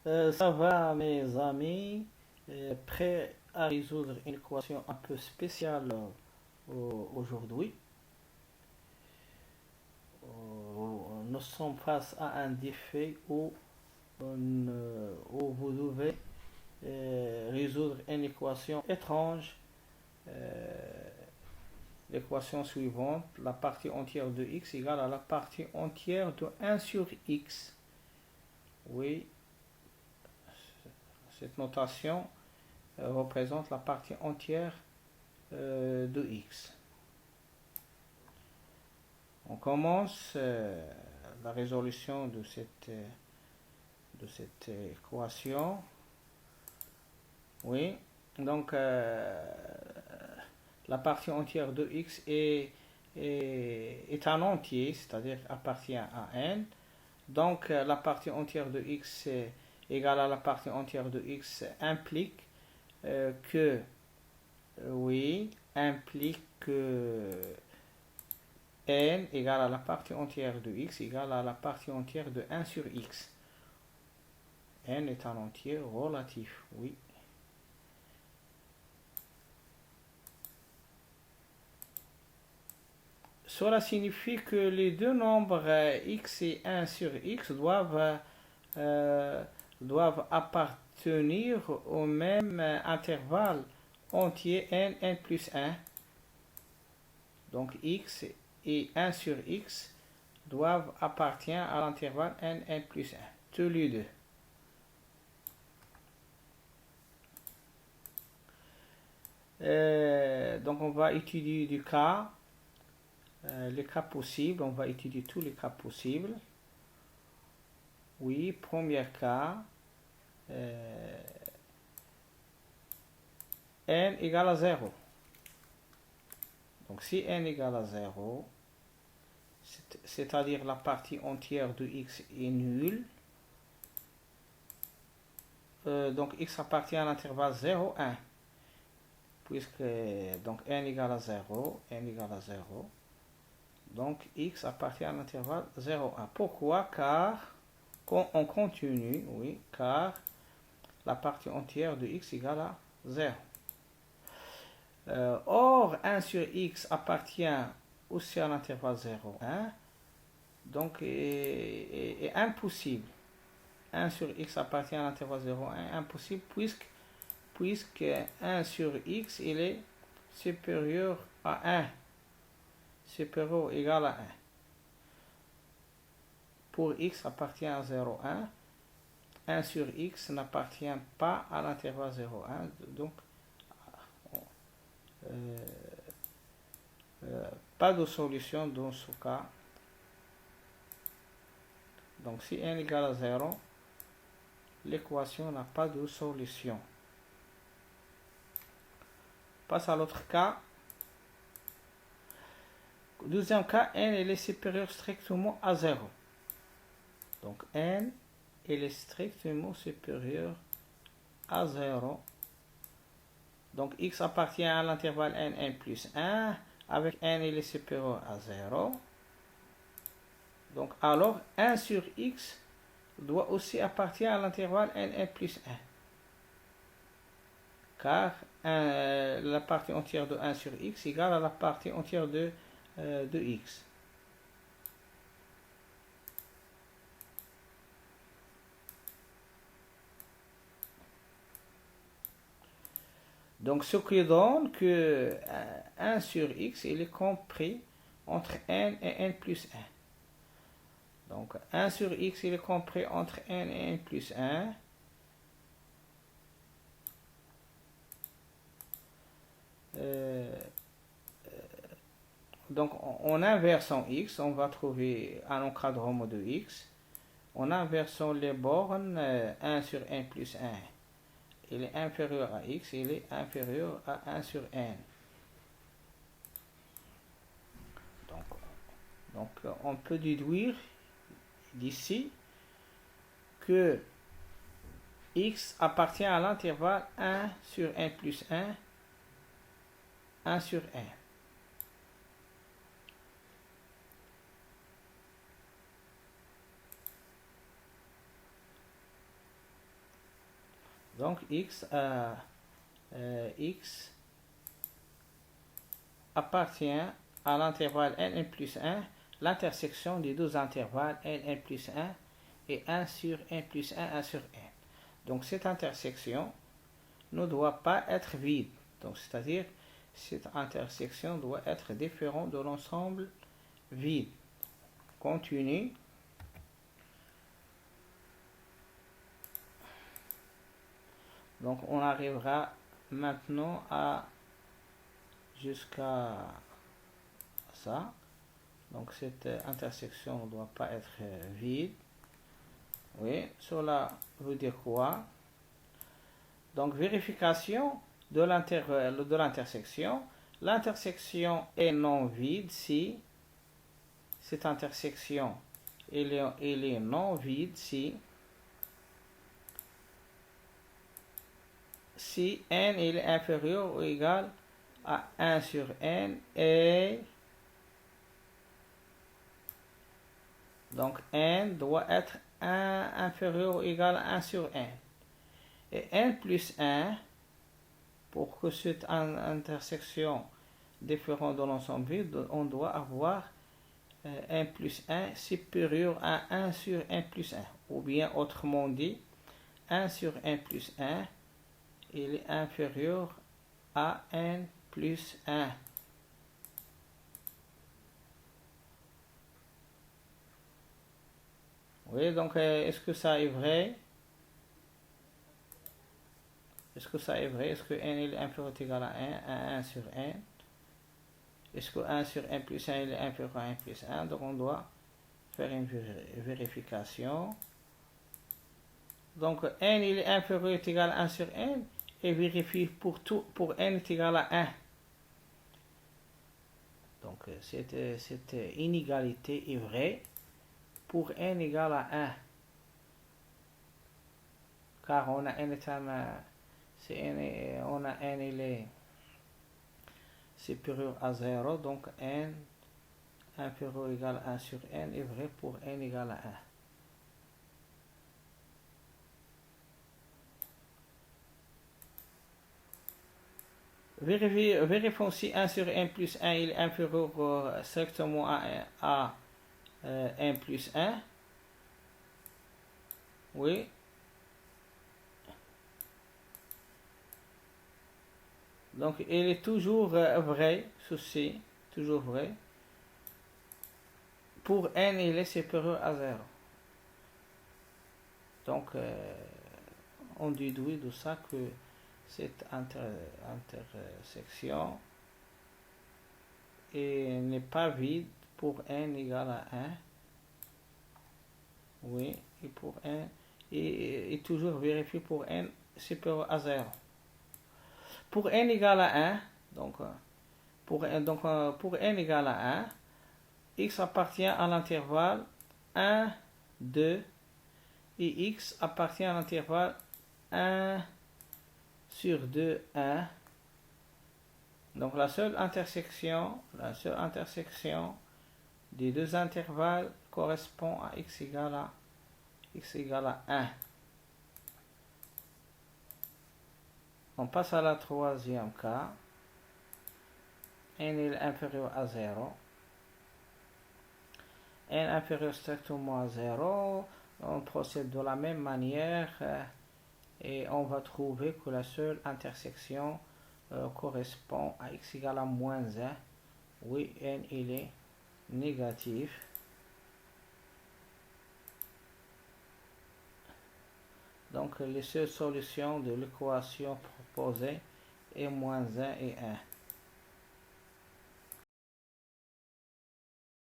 Ça va, mes amis, prêts à résoudre une équation un peu spéciale aujourd'hui. Nous sommes face à un défi où vous devez résoudre une équation étrange. Euh, L'équation suivante, la partie entière de x égale à la partie entière de 1 sur x. Oui, cette notation représente la partie entière de x. On commence la résolution de cette équation. Oui, donc la partie entière de x est un entier, c'est-à-dire appartient à n. Donc la partie entière de x égale à la partie entière de x implique que, oui, implique que n égale à la partie entière de x égale à la partie entière de 1 sur x. N est un entier relatif, oui. Cela signifie que les deux nombres x et 1 sur x doivent appartenir au même intervalle entier n plus 1. Donc x et 1 sur x doivent appartenir à l'intervalle n plus 1, tous les deux. Donc on va étudier les cas possibles, on va étudier tous les cas possibles. Oui, premier cas, n égale à 0. Donc si n égale à 0, c'est-à-dire la partie entière de x est nulle, donc x appartient à l'intervalle 0, 1. Puisque donc n égale à 0, donc x appartient à l'intervalle 0, 1. Pourquoi? Car on continue, oui, car la partie entière de x égale à 0. Or 1 sur x appartient aussi à l'intervalle 0, 1, donc est impossible. 1 sur x appartient à l'intervalle 0, 1, impossible, puisque 1 sur x il est supérieur à 1, supérieur ou égal à 1. Pour x appartient à 0, 1, 1 sur x n'appartient pas à l'intervalle 0, 1, donc pas de solution dans ce cas. Donc si n égale à 0, l'équation n'a pas de solution. Passe à l'autre cas. Deuxième cas, n est supérieur strictement à 0. Donc n est strictement supérieur à 0. Donc x appartient à l'intervalle n plus 1. Avec n il est supérieur à 0. Donc alors 1 sur x doit aussi appartenir à l'intervalle n plus 1. Car la partie entière de 1 sur x égale à la partie entière de x. Donc ce qui donne que 1 sur x il est compris entre n et n plus 1. Donc 1 sur x il est compris entre n et n plus 1. Donc en inversant x, on va trouver un encadrement de x. En inversant les bornes, 1 sur n plus 1, il est inférieur à x, il est inférieur à 1 sur n. Donc on peut déduire d'ici que x appartient à l'intervalle 1 sur n plus 1, 1 sur n. Donc x appartient à l'intervalle n plus 1, l'intersection des deux intervalles n plus 1 et 1 sur n plus 1, 1 sur n. Donc cette intersection ne doit pas être vide. Donc c'est-à-dire cette intersection doit être différente de l'ensemble vide. Continue. Donc on arrivera maintenant à jusqu'à ça. Donc cette intersection ne doit pas être vide. Oui, cela veut dire quoi? Donc vérification de l'intersection. L'intersection est non vide si cette intersection elle est non vide si n est inférieur ou égal à 1 sur n et donc n doit être inférieur ou égal à 1 sur n. Et n plus 1, pour que cette intersection différente de l'ensemble vide, on doit avoir n plus 1 supérieur à 1 sur n plus 1. Ou bien autrement dit, 1 sur n plus 1, il est inférieur à n plus 1. Oui, donc est-ce que ça est vrai? Est-ce que ça est vrai? Est-ce que n est inférieur ou égal à 1 sur n? Est-ce que 1 sur n plus 1 est inférieur à n plus 1? Donc on doit faire une vérification. Donc n est inférieur ou égal à 1 sur n et vérifie pour n est égal à 1. Donc cette inégalité est vraie pour n égale à 1. Car on a n il est supérieur à 0, donc n inférieur ou égal à 1 sur n est vrai pour n égale à 1. Vérifions si 1 sur n plus 1 il est inférieur strictement à n plus 1. Oui. Donc il est toujours vrai, ceci, toujours vrai. Pour n il est supérieur à 0. Donc on déduit de ça que cette intersection n'est pas vide pour n égale à 1. Oui, et pour n, et toujours vérifier pour n supérieur à 0. Pour n égale à 1, donc pour n égale à 1, x appartient à l'intervalle 1, 2, et x appartient à l'intervalle 1 sur 2, 1. Donc la seule intersection des deux intervalles correspond à x égale à 1. On passe à la troisième cas. N est inférieur à 0. N inférieur strictement à 0. On procède de la même manière et on va trouver que la seule intersection correspond à x égale à moins 1. Oui, n il est négatif. Donc les seules solutions de l'équation proposée est moins 1 et 1.